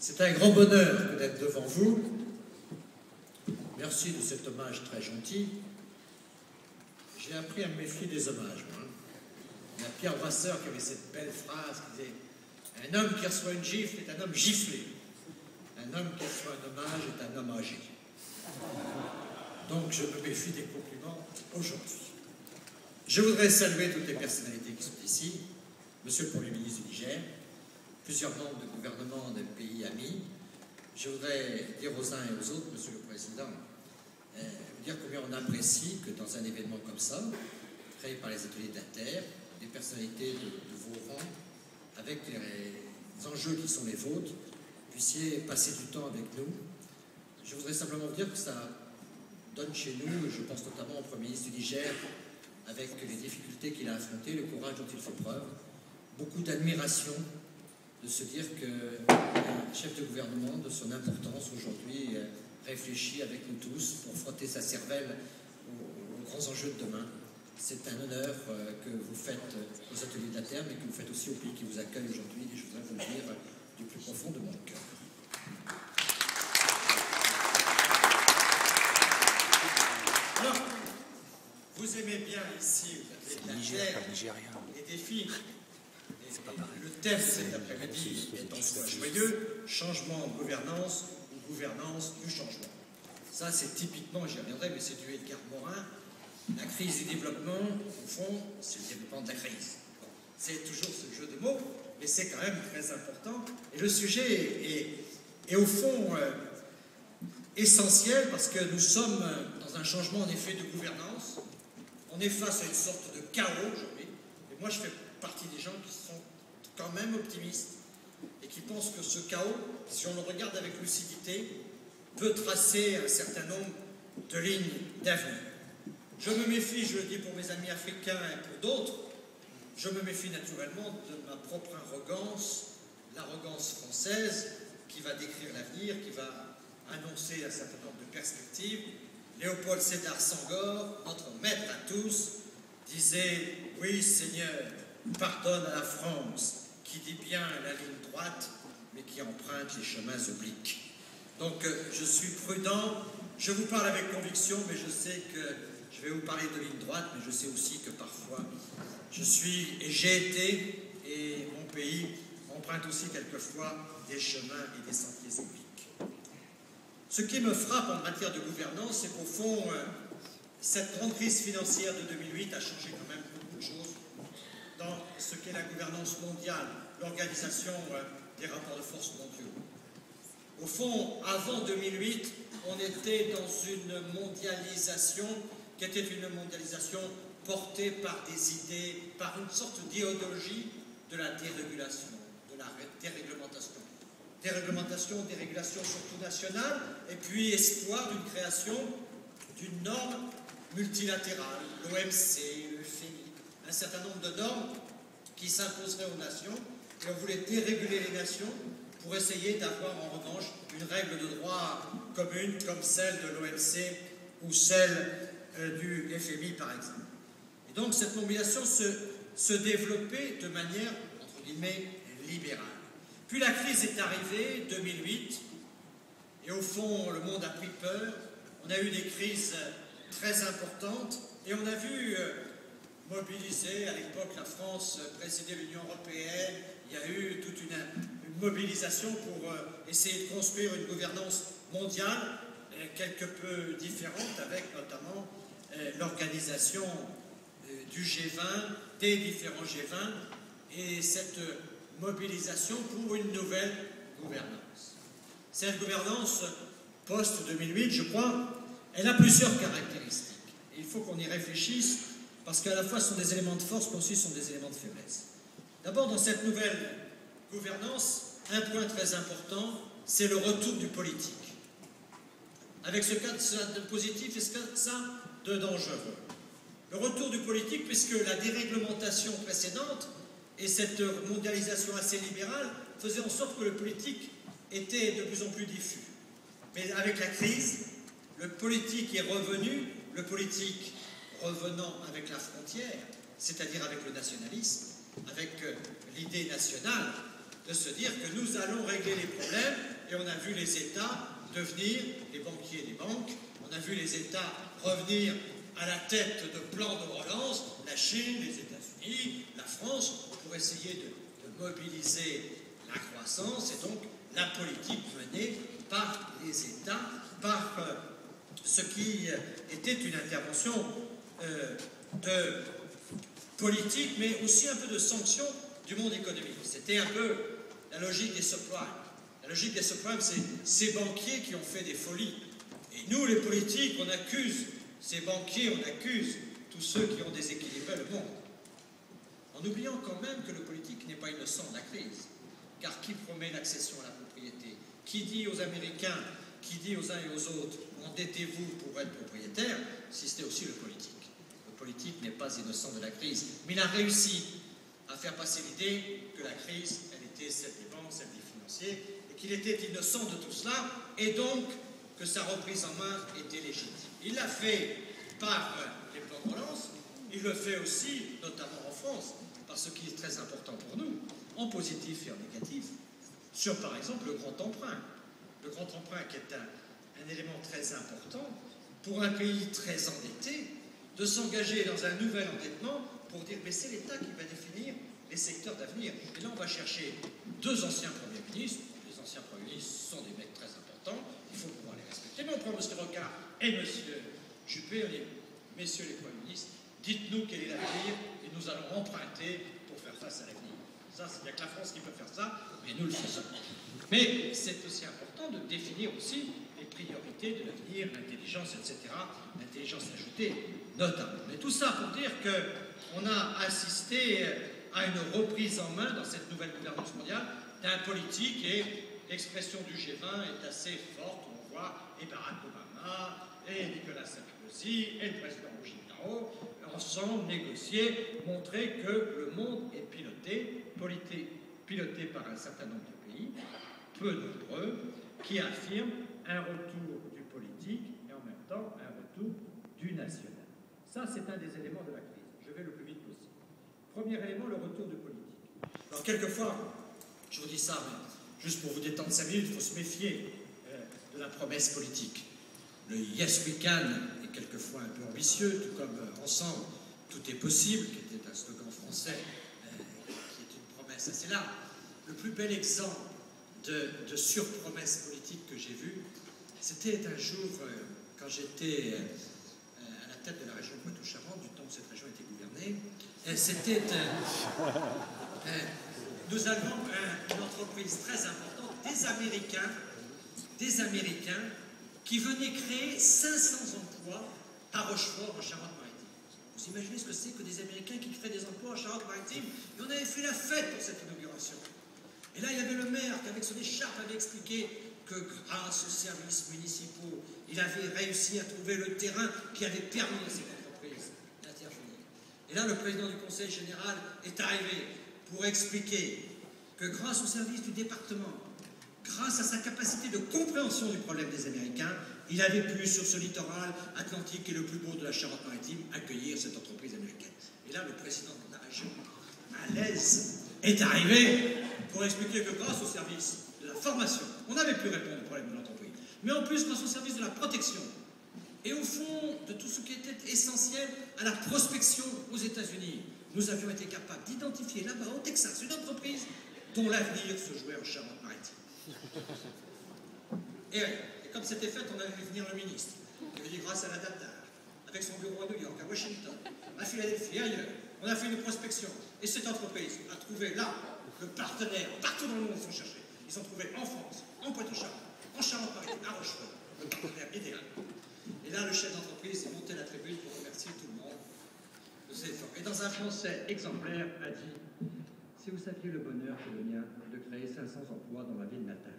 C'est un grand bonheur que d'être devant vous. Merci de cet hommage très gentil. J'ai appris à me méfier des hommages, moi. Il y a Pierre Brasseur qui avait cette belle phrase qui disait « Un homme qui reçoit une gifle est un homme giflé. Un homme qui reçoit un hommage est un homme âgé. » Donc je me méfie des compliments aujourd'hui. Je voudrais saluer toutes les personnalités qui sont ici, Monsieur le Premier ministre du Niger, plusieurs membres du gouvernement des pays amis. Je voudrais dire aux uns et aux autres, Monsieur le Président, dire combien on apprécie que dans un événement comme ça, créé par les ateliers de la Terre, des personnalités de vos rangs, avec les enjeux qui sont les vôtres, puissiez passer du temps avec nous. Je voudrais simplement vous dire que ça donne chez nous, je pense notamment au Premier ministre du Niger, avec les difficultés qu'il a affrontées, le courage dont il fait preuve, beaucoup d'admiration de se dire qu'un chef de gouvernement de son importance aujourd'hui réfléchit avec nous tous pour frotter sa cervelle aux grands enjeux de demain. C'est un honneur que vous faites aux ateliers de la Terre, mais que vous faites aussi au pays qui vous accueille aujourd'hui, et je voudrais vous le dire du plus profond de mon cœur. Alors, vous aimez bien ici, aux ateliers de la Terre, les défis. Le thème de cet après-midi est en soi joyeux, changement de gouvernance ou gouvernance du changement. Ça, c'est typiquement, j'y reviendrai, mais c'est du Edgar Morin. La crise du développement, au fond, c'est le développement de la crise. Bon, c'est toujours ce jeu de mots, mais c'est quand même très important. Et le sujet est au fond essentiel parce que nous sommes dans un changement en effet de gouvernance. On est face à une sorte de chaos aujourd'hui. Et moi, je fais partie des gens qui sont quand même optimistes et qui pensent que ce chaos, si on le regarde avec lucidité, peut tracer un certain nombre de lignes d'avenir. Je me méfie, je le dis pour mes amis africains et pour d'autres, je me méfie naturellement de ma propre arrogance, l'arrogance française qui va décrire l'avenir, qui va annoncer un certain nombre de perspectives. Léopold Sédar Senghor, notre maître à tous, disait « Oui, Seigneur, pardonne à la France qui dit bien la ligne droite, mais qui emprunte les chemins obliques. » Donc, je suis prudent, je vous parle avec conviction, mais je sais que je vais vous parler de ligne droite, mais je sais aussi que parfois, je suis et j'ai été, et mon pays emprunte aussi quelquefois des chemins et des sentiers obliques. Ce qui me frappe en matière de gouvernance, c'est qu'au fond, cette grande crise financière de 2008 a changé quand même beaucoup de choses dans ce qu'est la gouvernance mondiale, l'organisation des rapports de force mondiaux. Au fond, avant 2008, on était dans une mondialisation qui était une mondialisation portée par des idées, par une sorte d'idéologie de la dérégulation, de la déréglementation. Dérégulation surtout nationale, et puis espoir d'une création d'une norme multilatérale, l'OMC, le FMI, un certain nombre de normes qui s'imposeraient aux nations, et on voulait déréguler les nations pour essayer d'avoir en revanche une règle de droit commune comme celle de l'OMC ou celle du FMI par exemple. Et donc cette mobilisation se développait de manière, entre guillemets, libérale. Puis la crise est arrivée, 2008, et au fond le monde a pris peur, on a eu des crises très importantes, et on a vu mobiliser, à l'époque la France présidait l'Union européenne, il y a eu toute une mobilisation pour essayer de construire une gouvernance mondiale quelque peu différente, avec notamment l'organisation du G20, des différents G20, et cette mobilisation pour une nouvelle gouvernance. Cette gouvernance post-2008, je crois, elle a plusieurs caractéristiques. Et il faut qu'on y réfléchisse, parce qu'à la fois ce sont des éléments de force, mais aussi ce sont des éléments de faiblesse. D'abord, dans cette nouvelle gouvernance, un point très important, c'est le retour du politique. Avec ce cas de positif et ce cas de dangereux. Le retour du politique, puisque la déréglementation précédente et cette mondialisation assez libérale faisaient en sorte que le politique était de plus en plus diffus. Mais avec la crise, le politique est revenu, le politique revenant avec la frontière, c'est-à-dire avec le nationalisme, avec l'idée nationale de se dire que nous allons régler les problèmes et on a vu les États devenir les banquiers des banques, on a vu les États revenir à la tête de plans de relance, la Chine, les États-Unis, la France, pour essayer de mobiliser la croissance et donc la politique menée par les États, par ce qui était une intervention de politique, mais aussi un peu de sanction du monde économique. C'était un peu la logique des subprimes. La logique des subprimes, c'est ces banquiers qui ont fait des folies. Et nous, les politiques, on accuse ces banquiers, on accuse tous ceux qui ont déséquilibré le monde. En oubliant quand même que le politique n'est pas innocent de la crise. Car qui promet l'accession à la propriété? Qui dit aux Américains, qui dit aux uns et aux autres, endettez-vous pour être propriétaire, si c'était aussi le politique. Le politique n'est pas innocent de la crise, mais il a réussi à faire passer l'idée que la crise, elle était celle des banques, celle des financiers, et qu'il était innocent de tout cela, et donc que sa reprise en main était légitime. Il l'a fait par les plans de relance, il le fait aussi, notamment en France, par ce qui est très important pour nous, en positif et en négatif, sur par exemple le grand emprunt. Le grand emprunt qui est un élément très important pour un pays très endetté, de s'engager dans un nouvel endettement pour dire mais c'est l'État qui va définir les secteurs d'avenir. Et là on va chercher deux anciens premiers ministres. Les anciens premiers ministres sont des mecs très importants, il faut pouvoir les respecter. Mais on prend M. Rocard et M. Juppé, on dit messieurs les premiers ministres, dites-nous quel est l'avenir et nous allons emprunter pour faire face à l'avenir. Ça, il n'y a que la France qui peut faire ça, mais nous le faisons. Mais c'est aussi important de définir aussi les priorités de l'avenir, l'intelligence, etc., l'intelligence ajoutée notamment. Mais tout ça pour dire qu'on a assisté à une reprise en main dans cette nouvelle gouvernance mondiale d'un politique et l'expression du G20 est assez forte. On voit et Barack Obama et Nicolas Sarkozy et le président Bolsonaro ensemble négocier, montrer que le monde est piloté par un certain nombre de pays, peu nombreux, qui affirment un retour du politique et en même temps un retour du national. Ça, c'est un des éléments de la crise. Je vais le plus vite possible. Premier élément, le retour du politique. Alors, quelquefois, je vous dis ça, mais juste pour vous détendre 5 minutes, il faut se méfier de la promesse politique. Le Yes We Can est quelquefois un peu ambitieux, tout comme Ensemble, tout est possible, qui était un slogan français, qui est une promesse assez large. Le plus bel exemple de surpromesse politique que j'ai vu, c'était un jour, quand j'étais à la tête de la région Poitou-Charentes, du temps où cette région était gouvernée, c'était nous avons une entreprise très importante, des Américains qui venaient créer 500 emplois à Rochefort, en Charente-Maritime. Vous imaginez ce que c'est que des Américains qui créent des emplois en Charente-Maritime? Et on avait fait la fête pour cette inauguration. Et là, il y avait le maire qui, avec son écharpe, avait expliqué que grâce aux services municipaux, il avait réussi à trouver le terrain qui avait permis à cette entreprise d'intervenir. Et là, le président du conseil général est arrivé pour expliquer que grâce aux services du département, grâce à sa capacité de compréhension du problème des Américains, il avait pu, sur ce littoral atlantique qui est le plus beau de la Charente-Maritime, accueillir cette entreprise américaine. Et là, le président de la région, à l'aise, est arrivé pour expliquer que grâce au service de la formation, on avait pu répondre au problème de l'entreprise. Mais en plus, grâce au service de la protection, et au fond de tout ce qui était essentiel à la prospection aux États-Unis, nous avions été capables d'identifier là-bas, au Texas, une entreprise dont l'avenir se jouait en Charente-Maritime. Et comme c'était fait, on avait vu venir le ministre. Il avait dit grâce à la data, avec son bureau à New York, à Washington, à Philadelphie, ailleurs, on a fait une prospection. Et cette entreprise a trouvé là le partenaire, partout dans le monde ils sont cherchés. Ils ont trouvé en France, en Poitou-Charentes, en Charente-Maritime, à Rochefort, le partenaire idéal. Et là, le chef d'entreprise est monté à la tribune pour remercier tout le monde de ses efforts. Et dans un français exemplaire, a dit « Si vous saviez le bonheur que le mien de créer 500 emplois dans ma ville natale. »